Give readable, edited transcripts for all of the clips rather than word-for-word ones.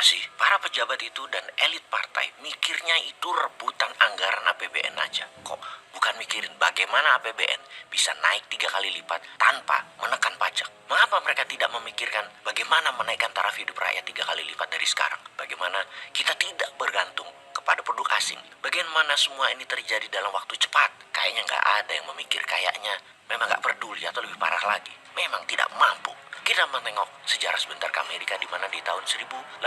sih, para pejabat itu dan elit partai mikirnya itu rebutan anggaran APBN aja. Kok bukan mikirin bagaimana APBN bisa naik 3 kali lipat tanpa menekan pajak? Mengapa mereka tidak memikirkan bagaimana menaikkan taraf hidup rakyat 3 kali lipat dari sekarang? Bagaimana kita tidak bergantung kepada produk asing? Bagaimana semua ini terjadi dalam waktu cepat? Kayaknya nggak ada yang memikir, kayaknya memang nggak peduli atau lebih parah lagi, memang tidak mampu. Kita menengok sejarah sebentar ke Amerika, di mana di tahun 1885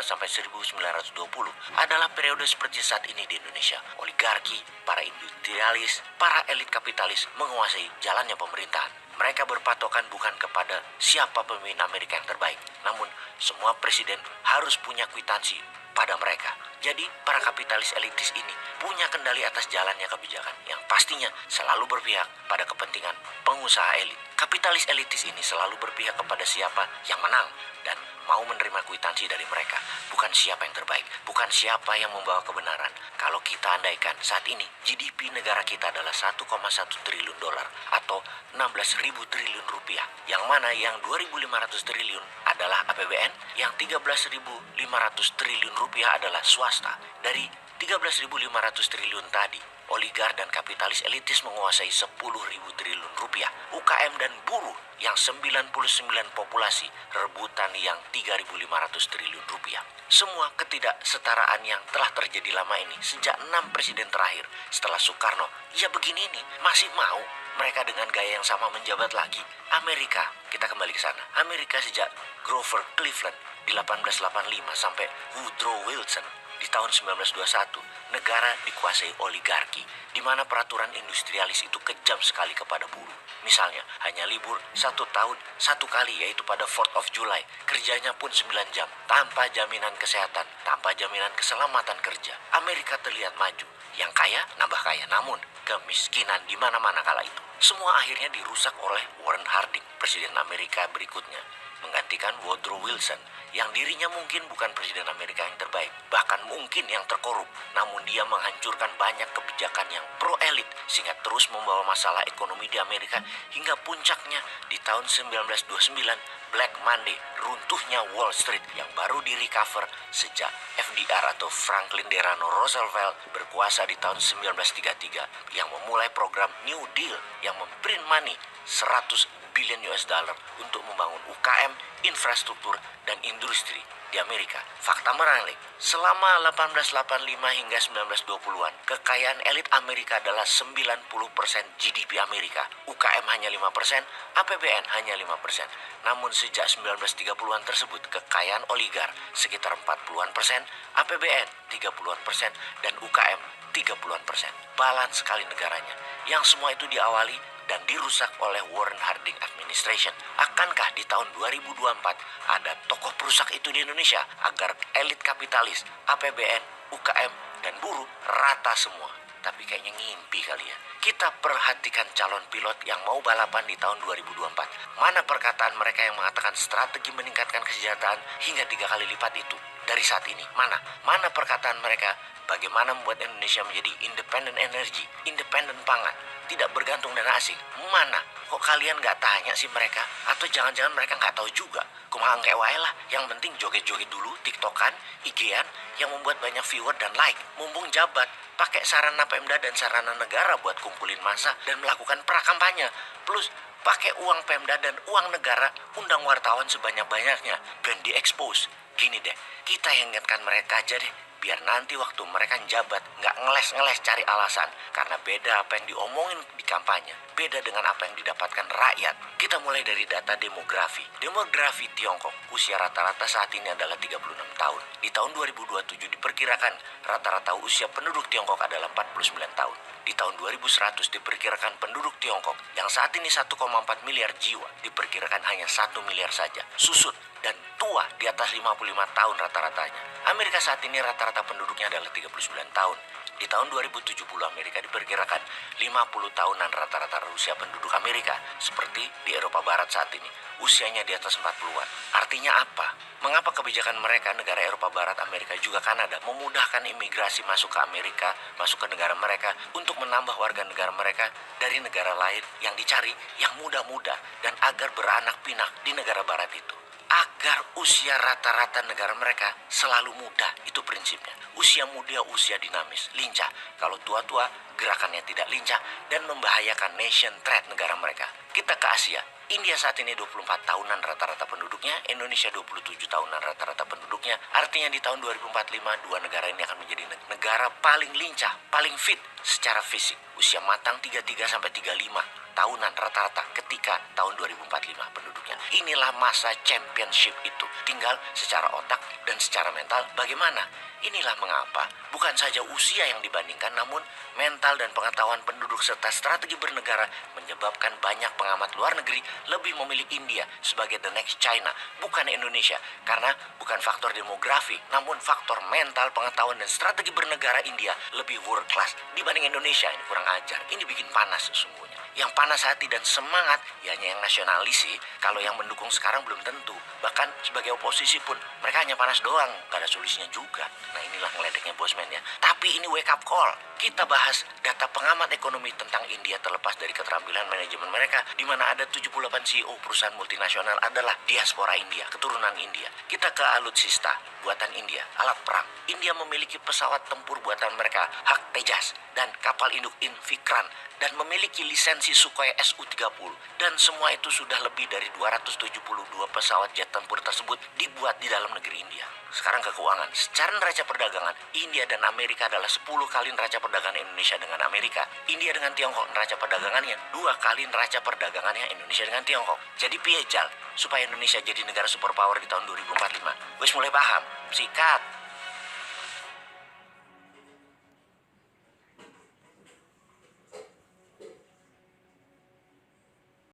sampai 1920 adalah periode seperti saat ini di Indonesia. Oligarki, para industrialis, para elit kapitalis menguasai jalannya pemerintahan. Mereka berpatokan bukan kepada siapa pemimpin Amerika yang terbaik, namun semua presiden harus punya kwitansi pada mereka. Jadi para kapitalis elitis ini punya kendali atas jalannya kebijakan yang pastinya selalu berpihak pada kepentingan pengusaha elit. Kapitalis elitis ini selalu berpihak kepada siapa yang menang dan mau menerima kwitansi dari mereka, bukan siapa yang terbaik, bukan siapa yang membawa kebenaran. Kalau kita andaikan saat ini GDP negara kita adalah 1,1 triliun dolar atau 16.000 triliun rupiah, yang mana yang 2.500 triliun adalah APBN, yang 13.500 triliun rupiah adalah swasta. Dari 13.500 triliun tadi, oligar dan kapitalis elitis menguasai 10.000 triliun rupiah. UKM dan buruh yang 99 populasi rebutan yang 3.500 triliun rupiah. Semua ketidaksetaraan yang telah terjadi lama ini sejak 6 presiden terakhir setelah Soekarno, ya begini nih, masih mau mereka dengan gaya yang sama menjabat lagi. Amerika, kita kembali ke sana. Amerika sejak Grover Cleveland di 1885 sampai Woodrow Wilson di tahun 1921, negara dikuasai oligarki, di mana peraturan industrialis itu kejam sekali kepada buruh. Misalnya, hanya libur 1 tahun 1 kali, yaitu pada 4th of July. Kerjanya pun 9 jam, tanpa jaminan kesehatan, tanpa jaminan keselamatan kerja. Amerika terlihat maju. Yang kaya nambah kaya, namun kemiskinan di mana-mana kala itu. Semua akhirnya dirusak oleh Warren Harding, presiden Amerika berikutnya, menggantikan Woodrow Wilson, yang dirinya mungkin bukan presiden Amerika yang terbaik, bahkan mungkin yang terkorup, namun dia menghancurkan banyak kebijakan yang pro-elit sehingga terus membawa masalah ekonomi di Amerika hingga puncaknya di tahun 1929, Black Monday, runtuhnya Wall Street yang baru di-recover sejak FDR atau Franklin Delano Roosevelt berkuasa di tahun 1933 yang memulai program New Deal yang memprint money 100 billion US dollar untuk membangun UKM, infrastruktur, dan industri di Amerika. Fakta menarik, selama 1885 hingga 1920-an, kekayaan elit Amerika adalah 90% GDP Amerika. UKM hanya 5%, APBN hanya 5%. Namun sejak 1930-an tersebut, kekayaan oligar sekitar 40-an persen, APBN 30-an persen, dan UKM 30-an persen. Balance sekali negaranya. Yang semua itu diawali dan dirusak oleh Warren Harding Administration. Akankah di tahun 2024 ada tokoh perusak itu di Indonesia agar elit kapitalis, APBN, UKM, dan buruh rata semua? Tapi kayaknya ngimpi kali ya. Kita perhatikan calon pilot yang mau balapan di tahun 2024. Mana perkataan mereka yang mengatakan strategi meningkatkan kesejahteraan hingga 3 kali lipat itu dari saat ini? Mana perkataan mereka bagaimana membuat Indonesia menjadi independen energi, independen pangan, tidak bergantung dana asing? Mana? Kok kalian nggak tanya sih mereka? Atau jangan-jangan mereka nggak tahu juga? Kumaha engke wae lah, yang penting joget-joget dulu, tiktokan, IG-an yang membuat banyak viewer dan like. Mumpung jabat, pakai sarana Pemda dan sarana negara buat kumpulin massa dan melakukan prakampanye. Plus pakai uang Pemda dan uang negara, undang wartawan sebanyak-banyaknya dan diekspos. Gini deh, kita yang ingatkan mereka aja deh, biar nanti waktu mereka jabat nggak ngeles-ngeles cari alasan, karena beda apa yang diomongin di kampanye, beda dengan apa yang didapatkan rakyat. Kita mulai dari data demografi. Demografi Tiongkok, usia rata-rata saat ini adalah 36 tahun. Di tahun 2027 diperkirakan rata-rata usia penduduk Tiongkok adalah 49 tahun. Di tahun 2100 diperkirakan penduduk Tiongkok yang saat ini 1,4 miliar jiwa diperkirakan hanya 1 miliar saja. Susut dan tua di atas 55 tahun rata-ratanya. Amerika saat ini rata-rata penduduknya adalah 39 tahun. Di tahun 2070 Amerika diperkirakan 50 tahunan rata-rata usia penduduk Amerika, seperti di Eropa Barat saat ini, usianya di atas 40-an. Artinya apa? Mengapa kebijakan mereka, negara Eropa Barat, Amerika juga Kanada, memudahkan imigrasi masuk ke Amerika, masuk ke negara mereka, untuk menambah warga negara mereka dari negara lain yang dicari yang muda-muda dan agar beranak pinak di negara Barat itu? agar usia rata-rata negara mereka selalu muda. Itu prinsipnya. Usia muda, usia dinamis, lincah. Kalau tua-tua, gerakannya tidak lincah dan membahayakan nation threat negara mereka. Kita ke Asia. India saat ini 24 tahunan rata-rata penduduknya, Indonesia 27 tahunan rata-rata penduduknya. Artinya di tahun 2045 dua negara ini akan menjadi negara paling lincah, paling fit secara fisik. Usia matang 33 sampai 35 tahunan rata-rata ketika tahun 2045 penduduknya. Inilah masa championship itu. Tinggal secara otak dan secara mental bagaimana. Inilah mengapa bukan saja usia yang dibandingkan, namun mental dan pengetahuan penduduk serta strategi bernegara menyebabkan banyak pengamat luar negeri lebih memilih India sebagai the next China, bukan Indonesia. Karena bukan faktor demografi, namun faktor mental, pengetahuan dan strategi bernegara India lebih world class dibanding Indonesia. Ini kurang ajar. Ini bikin panas sesungguhnya. Yang panas hati dan semangat ya hanya yang nasionalis sih. Kalau yang mendukung sekarang belum tentu. Bahkan sebagai oposisi pun mereka hanya panas doang, gak ada solusinya juga. Nah inilah ngeledeknya Bosman ya. Tapi ini wake up call. Kita bahas data pengamat ekonomi tentang India terlepas dari keterampilan manajemen mereka, di mana ada 78 CEO perusahaan multinasional adalah diaspora India, keturunan India. Kita ke Alutsista, buatan India, alat perang. India memiliki pesawat tempur buatan mereka, Hak Tejas, dan kapal induk Vikran, dan memiliki lisensi Sukhoi Su-30. Dan semua itu sudah lebih dari 272 pesawat jet tempur tersebut dibuat di dalam negeri India. Sekarang ke keuangan. Secara neraca perdagangan, India dan Amerika adalah 10 kali neraca perdagangan Indonesia dengan Amerika. India dengan Tiongkok neraca perdagangannya 2 kali neraca perdagangannya Indonesia dengan Tiongkok. Jadi piye Jal, supaya Indonesia jadi negara superpower di tahun 2045? Wes mulai paham? Sikat.